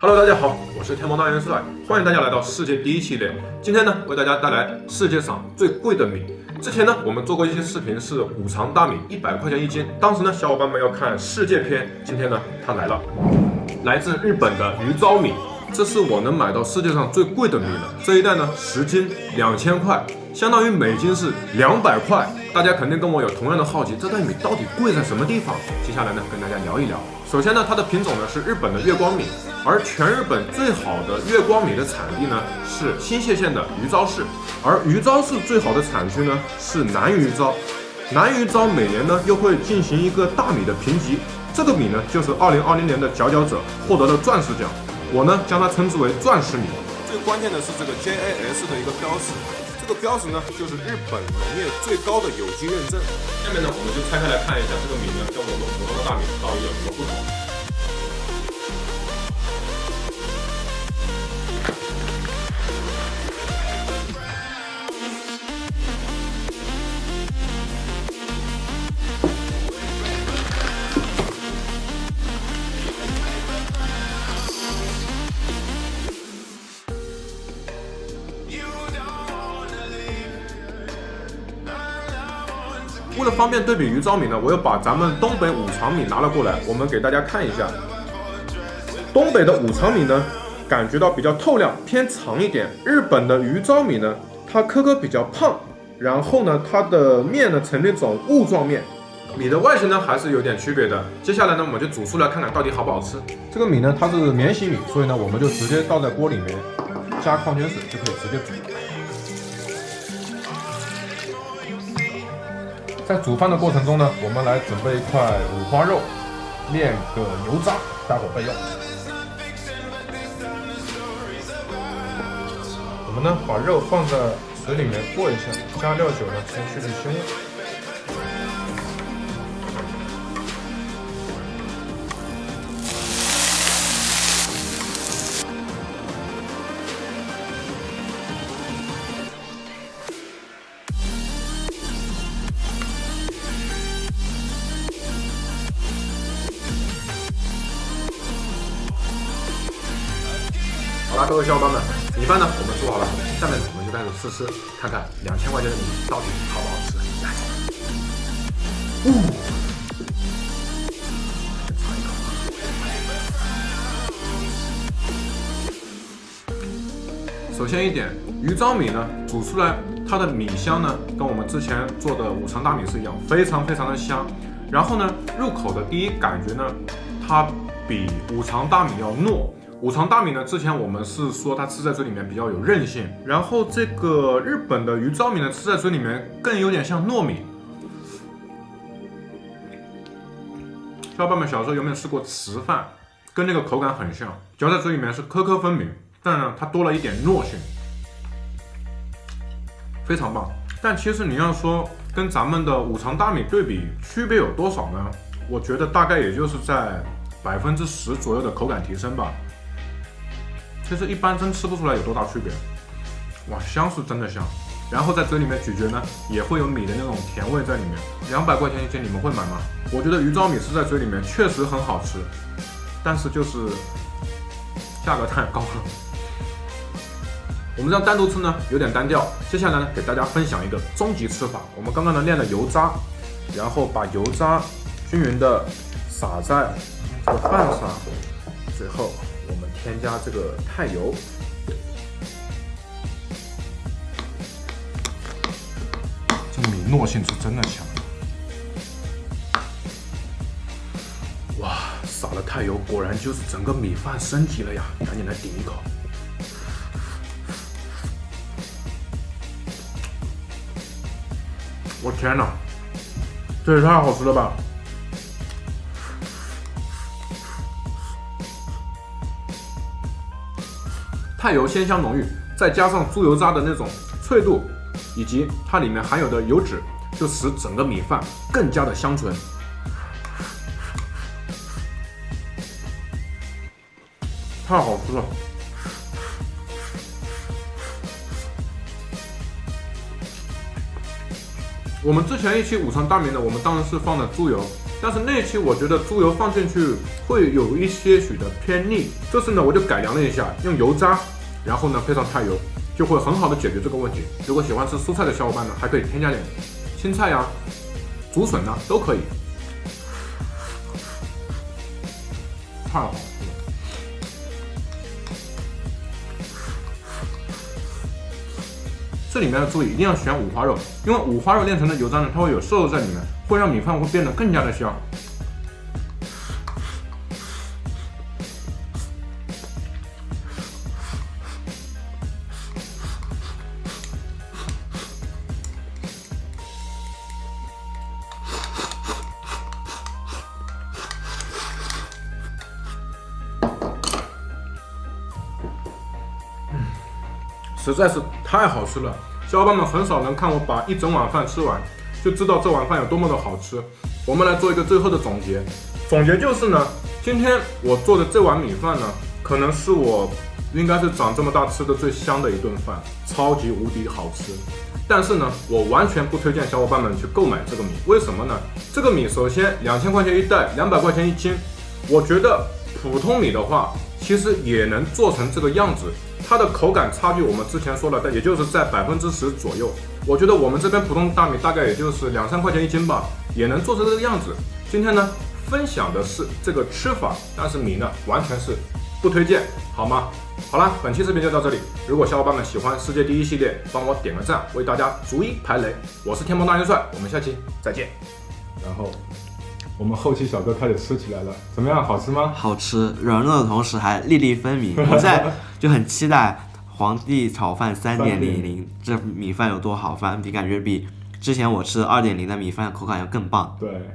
Hello， 大家好，我是天猫大元帅，欢迎大家来到世界第一系列。今天呢，为大家带来世界上最贵的米。之前呢，我们做过一些视频，是五常大米100块钱1斤。当时呢，小伙伴们要看世界篇，今天呢，它来了，来自日本的鱼糟米，这是我能买到世界上最贵的米了。这一袋呢，10斤2000块，相当于每斤是200块。大家肯定跟我有同样的好奇，这袋米到底贵在什么地方？接下来呢，跟大家聊一聊。首先呢，它的品种呢是日本的月光米，而全日本最好的月光米的产地呢是新泻县的鱼糟市，而鱼糟市最好的产区呢是南鱼糟。南鱼糟每年呢又会进行一个大米的评级，这个米呢就是2020年的佼佼者，获得了钻石奖。我呢将它称之为钻石米。最关键的是这个 JAS 的一个标识。这个标识呢，就是日本农业最高的有机认证。下面呢，我们就拆开来看一下这个米呢，跟我们普通的大米到底有什么不同。为了方便对比鱼糟米呢，我又把咱们东北五常米拿了过来，我们给大家看一下。东北的五常米呢，感觉到比较透亮，偏长一点。日本的鱼糟米呢，它颗比较胖，然后呢，它的面呢呈那种雾状面。米的外形呢还是有点区别的。接下来呢，我们就煮出来看看到底好不好吃。这个米呢，它是免洗米，所以呢，我们就直接倒在锅里面，加矿泉水就可以直接煮。在煮饭的过程中呢，我们来准备一块五花肉，炼个油渣，待会儿备用。我们呢把肉放在水里面过一下，加料酒呢先去腥味。好了，各位小伙伴们，米饭呢我们煮好了，下面我们就开始试吃，看看2000块钱的米到底好不好吃。来，首先一点，鱼糟米呢煮出来，它的米香呢跟我们之前做的五常大米是一样，非常的香。然后呢，入口的第一感觉呢，它比五常大米要糯。五常大米呢，之前我们是说它吃在嘴里面比较有韧性，然后这个日本的鱼糟米呢，吃在嘴里面更有点像糯米。小伙伴们小时候有没有吃过糍饭？跟那个口感很像，嚼在嘴里面是颗分明，但呢它多了一点糯性，非常棒。但其实你要说跟咱们的五常大米对比，区别有多少呢？我觉得大概也就是在10%左右的口感提升吧。其实一般真吃不出来有多大区别。哇，香是真的香，然后在嘴里面咀嚼呢，也会有米的那种甜味在里面。200块钱1斤，你们会买吗？我觉得鱼糟米吃在嘴里面确实很好吃，但是就是价格太高了。我们这样单独吃呢，有点单调。接下来呢，给大家分享一个终极吃法。我们刚刚呢炼了油渣，然后把油渣均匀的撒在这个饭上，最后我们添加这个太油，这个米糯性是真的强。哇，撒了太油，果然就是整个米饭升级了呀！赶紧来顶一口。我天哪，这也太好吃了吧！太油鲜香浓郁，再加上猪油渣的那种脆度，以及它里面含有的油脂，就使整个米饭更加的香醇。太好吃了！我们之前一期五常大米呢，我们当然是放的猪油，但是那期我觉得猪油放进去会有一些许的偏腻，这次呢我就改良了一下，用油渣，然后呢配上菜油，就会很好的解决这个问题。如果喜欢吃蔬菜的小伙伴呢，还可以添加点青菜呀、竹笋呐，都可以。太好吃了！这里面的注意一定要选五花肉，因为五花肉炼成的油渣呢，它会有瘦肉在里面，会让米饭会变得更加的香。实在是太好吃了，小伙伴们很少能看我把一整碗饭吃完，就知道这碗饭有多么的好吃。我们来做一个最后的总结，总结就是呢，今天我做的这碗米饭呢，可能是我应该是长这么大吃的最香的一顿饭，超级无敌好吃。但是呢，我完全不推荐小伙伴们去购买这个米，为什么呢？这个米首先2000块钱一袋，200块钱一斤，我觉得普通米的话，其实也能做成这个样子。它的口感差距我们之前说了，也就是在10%左右。我觉得我们这边普通大米大概也就是2-3块钱一斤吧，也能做成这个样子。今天呢，分享的是这个吃法，但是米呢，完全是不推荐，好吗？好啦，本期视频就到这里。如果小伙伴们喜欢世界第一系列，帮我点个赞，为大家逐一排雷。我是天蓬大元帅，我们下期再见。然后我们后期小哥开始吃起来了，怎么样？好吃吗？好吃，软糯的同时还粒粒分明。我现在就很期待皇帝炒饭3.00，这米饭有多好，反正感觉比之前我吃2.0的米饭口感要更棒。对。